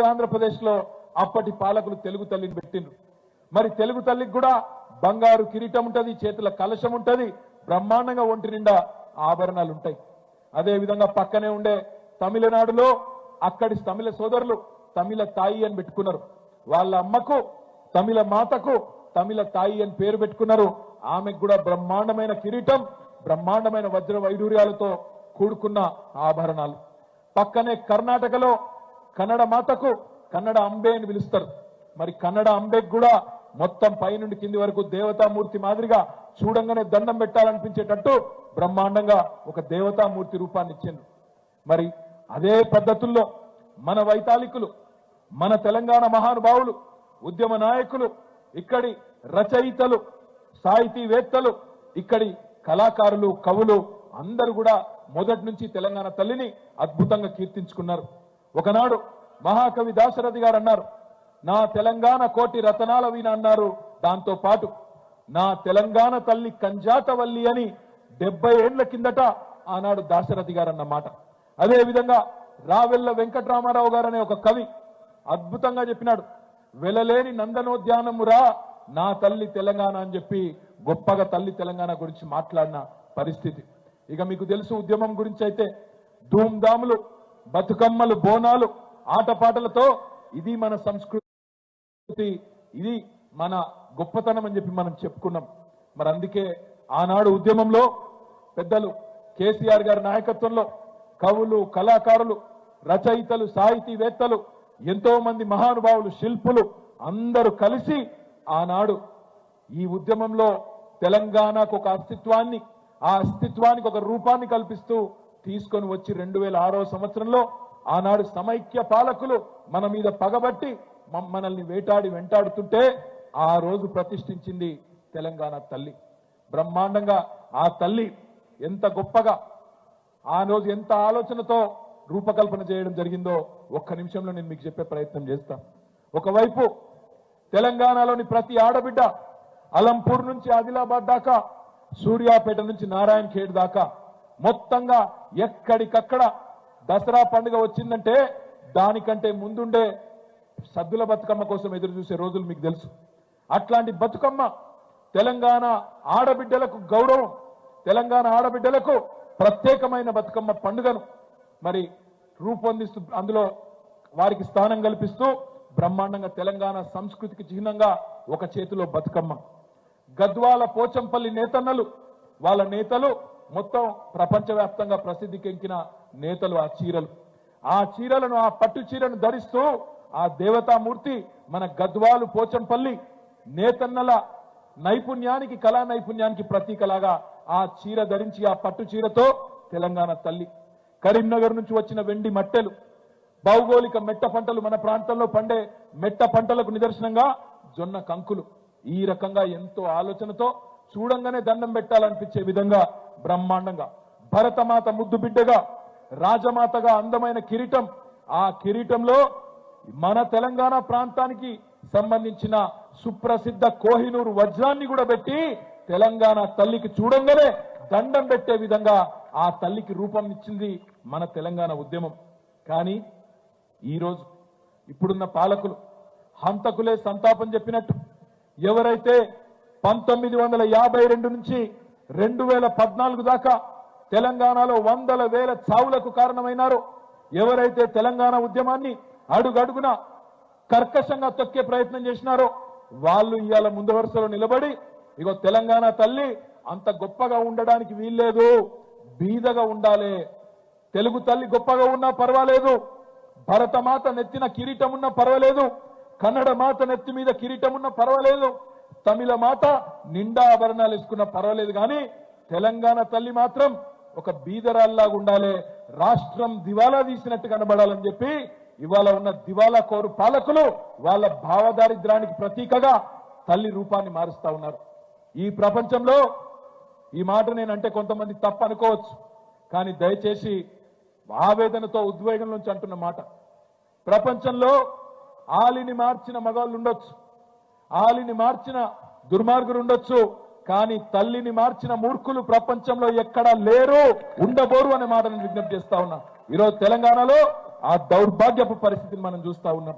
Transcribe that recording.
ఆంధ్రప్రదేశ్ లో అప్పటి పాలకులు తెలుగు తల్లిని పెట్టిండ్రు. మరి తెలుగు తల్లికి కూడా బంగారు కిరీటం ఉంటది, చేతుల కలశం ఉంటది, బ్రహ్మాండంగా ఒంటి నిండా ఆభరణాలు ఉంటాయి. అదే విధంగా పక్కనే ఉండే తమిళనాడులో అక్కడి తమిళ సోదరులు తమిళ తాయి అని పెట్టుకున్నారు. వాళ్ళ అమ్మకు తమిళ మాతకు తమిళ తాయి అని పేరు పెట్టుకున్నారు. ఆమెకు కూడా బ్రహ్మాండమైన కిరీటం, బ్రహ్మాండమైన వజ్ర వైడూర్యాలతో కూడుకున్న ఆభరణాలు. పక్కనే కర్ణాటకలో కన్నడ మాతకు కన్నడ అంబే అని పిలుస్తారు. మరి కన్నడ అంబేకి కూడా మొత్తం పైనుండి కింది వరకు దేవతామూర్తి మాదిరిగా చూడంగానే దండం పెట్టాలనిపించేటట్టు బ్రహ్మాండంగా ఒక దేవతామూర్తి రూపాన్ని ఇచ్చింది. మరి అదే పద్ధతుల్లో మన వైతాళికులు, మన తెలంగాణ మహానుభావులు, ఉద్యమ నాయకులు, ఇక్కడి రచయితలు, సాహితీవేత్తలు, ఇక్కడి కళాకారులు, కవులు అందరూ కూడా మొదటి నుంచి తెలంగాణ తల్లిని అద్భుతంగా కీర్తించుకున్నారు. ఒకనాడు మహాకవి దాశరథి గారు అన్నారు, నా తెలంగాణ కోటి రతనాల వీణ అన్నారు. దాంతో పాటు నా తెలంగాణ తల్లి కంజాతవల్లి అని 70 ఏళ్ల కిందట ఆనాడు దాశరథి గారు అన్నమాట. అదే విధంగా రావెల్ల వెంకటరామారావు గారు అనే ఒక కవి అద్భుతంగా చెప్పినాడు, వెలలేని నందనోద్యానమురా నా తల్లి తెలంగాణ అని చెప్పి గొప్పగా తల్లి తెలంగాణ గురించి మాట్లాడిన పరిస్థితి. ఇక మీకు తెలుసు ఉద్యమం గురించి అయితే ధూమ్ధాములు, బతుకమ్మలు, బోనాలు, ఆటపాటలతో ఇది మన సంస్కృతి, ఇది మన గొప్పతనం అని చెప్పి మనం చెప్పుకున్నాం. మరి అందుకే ఆనాడు ఉద్యమంలో పెద్దలు కేసీఆర్ గారి నాయకత్వంలో కవులు, కళాకారులు, రచయితలు, సాహితీవేత్తలు, ఎంతో మంది మహానుభావులు, శిల్పులు అందరూ కలిసి ఆనాడు ఈ ఉద్యమంలో తెలంగాణకు ఒక అస్తిత్వాన్ని, ఆ అస్తిత్వానికి ఒక రూపాన్ని కల్పిస్తూ తీసుకొని వచ్చి 2006వ సంవత్సరంలో ఆనాడు సమైక్య పాలకులు మన మీద పగబట్టి మనల్ని వెంటాడుతుంటే ఆ రోజు ప్రతిష్ఠించింది తెలంగాణ తల్లి. బ్రహ్మాండంగా ఆ తల్లి ఎంత గొప్పగా ఆ రోజు ఎంత ఆలోచనతో రూపకల్పన చేయడం జరిగిందో ఒక్క నిమిషంలో నేను మీకు చెప్పే ప్రయత్నం చేస్తాను. ఒకవైపు తెలంగాణలోని ప్రతి ఆడబిడ్డ అలంపూర్ నుంచి ఆదిలాబాద్ దాకా, సూర్యాపేట నుంచి నారాయణ ఖేడ్ దాకా మొత్తంగా ఎక్కడికక్కడ దసరా పండుగ వచ్చిందంటే దానికంటే ముందుండే సద్దుల బతుకమ్మ కోసం ఎదురు చూసే రోజులు మీకు తెలుసు. అట్లాంటి బతుకమ్మ తెలంగాణ ఆడబిడ్డలకు గౌరవం, తెలంగాణ ఆడబిడ్డలకు ప్రత్యేకమైన బతుకమ్మ పండుగను మరి రూపొందిస్తూ అందులో వారికి స్థానం కల్పిస్తూ బ్రహ్మాండంగా తెలంగాణ సంస్కృతికి చిహ్నంగా ఒక చేతిలో బతుకమ్మ. గద్వాల పోచంపల్లి నేతన్నలు, వాళ్ళ నేతలు మొత్తం ప్రపంచవ్యాప్తంగా ప్రసిద్ధికెక్కిన నేతలు. ఆ చీరలను, ఆ పట్టు చీరను ధరిస్తూ ఆ దేవతామూర్తి మన గద్వాలు పోచంపల్లి నేతన్నల నైపుణ్యానికి, కళా నైపుణ్యానికి ప్రతీకలాగా ఆ చీర ధరించి, ఆ పట్టు చీరతో తెలంగాణ తల్లి. కరీంనగర్ నుంచి వచ్చిన వెండి మట్టెలు, భౌగోళిక మెట్ట పంటలు, మన ప్రాంతంలో పండే మెట్ట పంటలకు నిదర్శనంగా జొన్న కంకులు. ఈ రకంగా ఎంతో ఆలోచనతో చూడంగానే దండం పెట్టాలనిపించే విధంగా బ్రహ్మాండంగా భరతమాత ముద్దు బిడ్డగా, రాజమాతగా అందమైన కిరీటం. ఆ కిరీటంలో మన తెలంగాణ ప్రాంతానికి సంబంధించిన సుప్రసిద్ధ కోహినూరు వజ్రాన్ని కూడా పెట్టి తెలంగాణ తల్లికి చూడంగానే దండం పెట్టే విధంగా ఆ తల్లికి రూపం ఇచ్చింది మన తెలంగాణ ఉద్యమం. కానీ ఈరోజు ఇప్పుడున్న పాలకులు హంతకులే సంతాపం చెప్పినట్టు ఎవరైతే 1952 నుంచి 2014 దాకా తెలంగాణలో వందల వేల చావులకు కారణమైనారో, ఎవరైతే తెలంగాణ ఉద్యమాన్ని అడుగడుగున కర్కశంగా తొక్కే ప్రయత్నం చేసినారో వాళ్ళు ఇవాళ ముందు వరుసలో నిలబడి ఇగో తెలంగాణ తల్లి అంత గొప్పగా ఉండడానికి వీల్లేదు, బీదగా ఉండాలి, తెలుగు తల్లి గొప్పగా ఉన్నా పర్వాలేదు, భరతమాత నెత్తిన కిరీటం ఉన్నా పర్వాలేదు, కన్నడ మాత నెత్తి మీద కిరీటం ఉన్నా పర్వాలేదు, తమిళ మాత నిండా ఆభరణాలు వేసుకున్నా పర్వాలేదు, కానీ తెలంగాణ తల్లి మాత్రం ఒక బీదరాల్లాగా ఉండాలి, రాష్ట్రం దివాలా తీసినట్టు కనబడాలని చెప్పి ఇవాళ ఉన్న దివాలా కోరు పాలకులు వాళ్ళ భావదారిద్రానికి ప్రతీకగా తల్లి రూపాన్ని మారుస్తా ఉన్నారు. ఈ ప్రపంచంలో ఈ మాట నేనంటే కొంతమంది తప్పు అనుకోవచ్చు, కానీ దయచేసి ఆవేదనతో, ఉద్వేగం నుంచి అంటున్న మాట, ప్రపంచంలో ఆలిని మార్చిన మగాళ్ళు ఉండొచ్చు, ఆలిని మార్చిన దుర్మార్గులు ఉండొచ్చు, కానీ తల్లిని మార్చిన మూర్ఖులు ప్రపంచంలో ఎక్కడా లేరు, ఉండబోరు అనే మాట నేను విజ్ఞప్తి చేస్తా ఉన్నా. ఈరోజు తెలంగాణలో ఆ దౌర్భాగ్యపు పరిస్థితిని మనం చూస్తా ఉన్నాం.